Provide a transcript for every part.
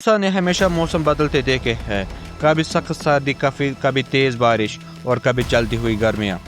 इंसान ने हमेशा मौसम बदलते देखे हैं, कभी सख्त सर्दी, कभी तेज़ बारिश और कभी चलती हुई गर्मियाँ।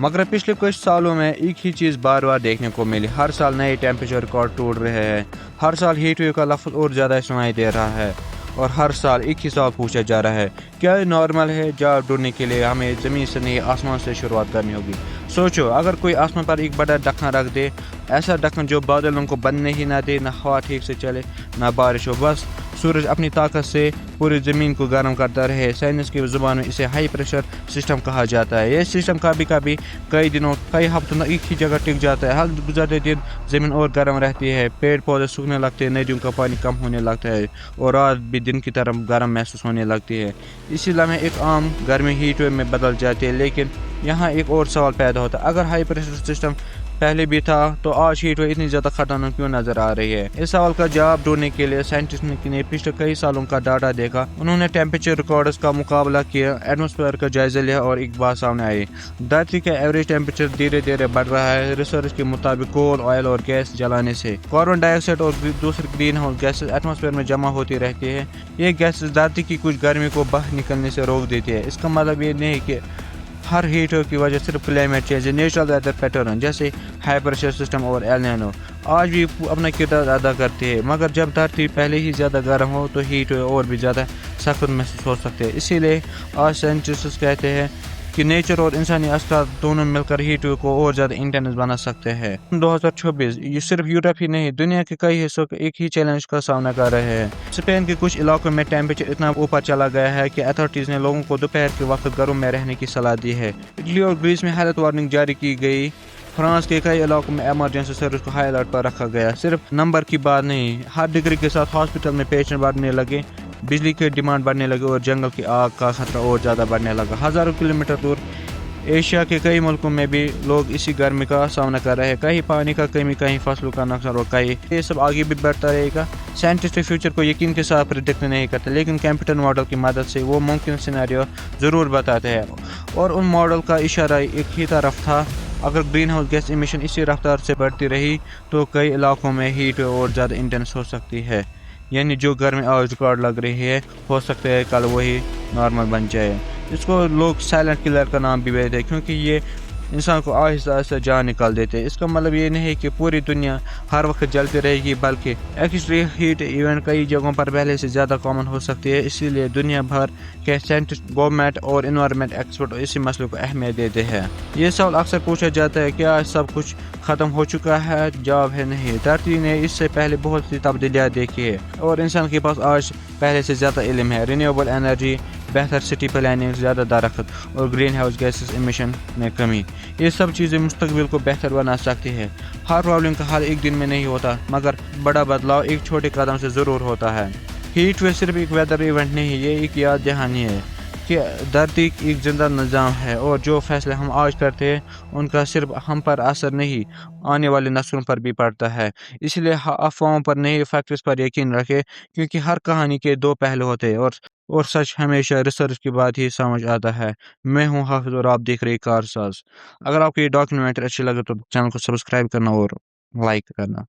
मगर पिछले कुछ सालों में एक ही चीज़ बार बार देखने को मिली। हर साल नए टेम्परेचर रिकॉर्ड टूट रहे हैं, हर साल हीट वेव का लफ्ज़ और ज़्यादा सुनाई दे रहा है, और हर साल एक ही सवाल पूछा जा रहा है, क्या ये नॉर्मल है? जवाब ढूंढने के लिए हमें ज़मीन से नहीं, आसमान से शुरुआत करनी होगी। सोचो, अगर कोई आसमान पर एक बड़ा ढक्कन रख दे, ऐसा ढक्कन जो बादलों को बनने ही ना दे, ना हवा ठीक से चले, ना बारिश हो, बस सूरज अपनी ताकत से पूरी ज़मीन को गर्म करता रहे। साइंस की ज़ुबान में इसे हाई प्रेशर सिस्टम कहा जाता है। यह सिस्टम कभी कभी कई दिनों, कई हफ्तों तक एक ही जगह टिक जाता है। हर गुजरते दिन ज़मीन और गर्म रहती है, पेड़ पौधे सूखने लगते हैं, नदियों का पानी कम होने लगता है, और रात भी दिन की तरह गर्म महसूस होने लगती है। इसी लम्हे एक आम गर्मी हीट वेव में बदल जाती है। लेकिन यहाँ एक और सवाल पैदा होता है, अगर हाई प्रेशर सिस्टम पहले भी था, तो आज हीट वेव इतनी ज़्यादा खतरनाक क्यों नजर आ रही है? इस सवाल का जवाब ढूंढने के लिए साइंटिस्ट ने पिछले कई सालों का डाटा देखा। उन्होंने टेम्परेचर रिकॉर्ड्स का मुकाबला किया, एटमॉस्फेयर का जायजा लिया, और एक बात सामने आई, धरती का एवरेज टेम्परेचर धीरे धीरे बढ़ रहा है। रिसर्च के मुताबिक कोल, ऑयल और गैस जलाने से कार्बन डाइऑक्साइड और दूसरी ग्रीन हाउस गैसेज एटमॉस्फेयर में जमा होती रहती है। ये गैसेज धरती की कुछ गर्मी को बाहर निकलने से रोक देती है। इसका मतलब ये नहीं कि हर हीट वेव की वजह सिर्फ climate change, natural weather pattern जैसे हाई प्रेशर सिस्टम और एल नीनो आज भी अपना किरदार अदा करते हैं। मगर जब धरती पहले ही ज़्यादा गर्म हो, तो हीट वेव और भी ज़्यादा सख्त महसूस हो सकते हैं। इसीलिए आज साइंटिस्ट कहते हैं कि नेचर और इंसानी असर दोनों मिलकर हीट वेव को और ज़्यादा इंटेंस बना सकते हैं। 2026 ये सिर्फ यूरोप ही नहीं, दुनिया के कई हिस्सों एक ही चैलेंज का सामना कर रहे हैं। स्पेन के कुछ इलाकों में टेम्परेचर इतना ऊपर चला गया है कि अथॉरिटीज ने लोगों को दोपहर के वक्त घरों में रहने की सलाह दी है। इटली और ग्रीस में हालत वार्निंग जारी की गई। फ्रांस के कई इलाकों में इमरजेंसी सर्विस को हाई अलर्ट पर रखा गया। सिर्फ नंबर की बात नहीं, हर डिग्री के साथ हॉस्पिटल में पेशेंट बढ़ने लगे, बिजली की डिमांड बढ़ने लगी, और जंगल की आग का खतरा और ज़्यादा बढ़ने लगा। हज़ारों किलोमीटर दूर एशिया के कई मुल्कों में भी लोग इसी गर्मी का सामना कर रहे हैं। कहीं पानी का कमी, कहीं फसलों का नुकसान, और कहीं ये सब आगे भी बढ़ता रहेगा। साइंटिस्ट फ्यूचर को यकीन के साथ प्रिडिक्ट नहीं करते, लेकिन कंप्यूटर मॉडल की मदद से वो मुमकिन सिनेरियो ज़रूर बताते हैं, और उन मॉडल का इशारा एक ही तरफ था। अगर ग्रीन हाउस गैस इमिशन इसी रफ्तार से बढ़ती रही, तो कई इलाकों में हीट और ज़्यादा इंटेंस हो सकती है। यानी जो गर्मी आज रिकॉर्ड लग रही है, हो सकता है कल वही नॉर्मल बन जाए। इसको लोग साइलेंट किलर का नाम भी देते हैं, क्योंकि ये इंसान को आहिस्ता आहिस्ता जान निकाल देते हैं। इसका मतलब ये नहीं है कि पूरी दुनिया हर वक्त जलती रहेगी, बल्कि एक्सट्रीम हीट इवेंट कई जगहों पर पहले से ज़्यादा कॉमन हो सकती है। इसीलिए दुनिया भर के साइंटिस्ट, गवर्नमेंट और इन्वायरमेंट एक्सपर्ट इसी मसले को अहमियत देते हैं। ये सवाल अक्सर पूछा जाता है, क्या सब कुछ ख़त्म हो चुका है? जवाब है नहीं। धरती ने इससे पहले बहुत सी तब्दीलियाँ देखी है, और इंसान के पास आज पहले से ज़्यादा इल्म है। रिन्यूएबल एनर्जी, बेहतर सिटी प्लानिंग, ज़्यादा दरख्त, और ग्रीन हाउस गैसेस इमिशन में कमी, ये सब चीज़ें मुस्तकबिल को बेहतर बना सकती है। हर प्रॉब्लम का हल एक दिन में नहीं होता, मगर बड़ा बदलाव एक छोटे कदम से ज़रूर होता है। हीट वेव सिर्फ एक वेदर इवेंट नहीं, ये एक याद दहानी है कि धरती एक जिंदा निज़ाम है, और जो फैसले हम आज करते हैं, उनका सिर्फ हम पर असर नहीं, आने वाले नस्लों पर भी पड़ता है। इसलिए अफवाहों पर नहीं, फैक्ट्स पर यकीन रखें, क्योंकि हर कहानी के दो पहलू होते हैं, और सच हमेशा रिसर्च के बाद ही समझ आता है। मैं हूँ हाफिज, और आप देख रहे हैं कारसाज। अगर आपको ये डॉक्यूमेंट्री अच्छी लगे, तो चैनल को सब्सक्राइब करना और लाइक करना।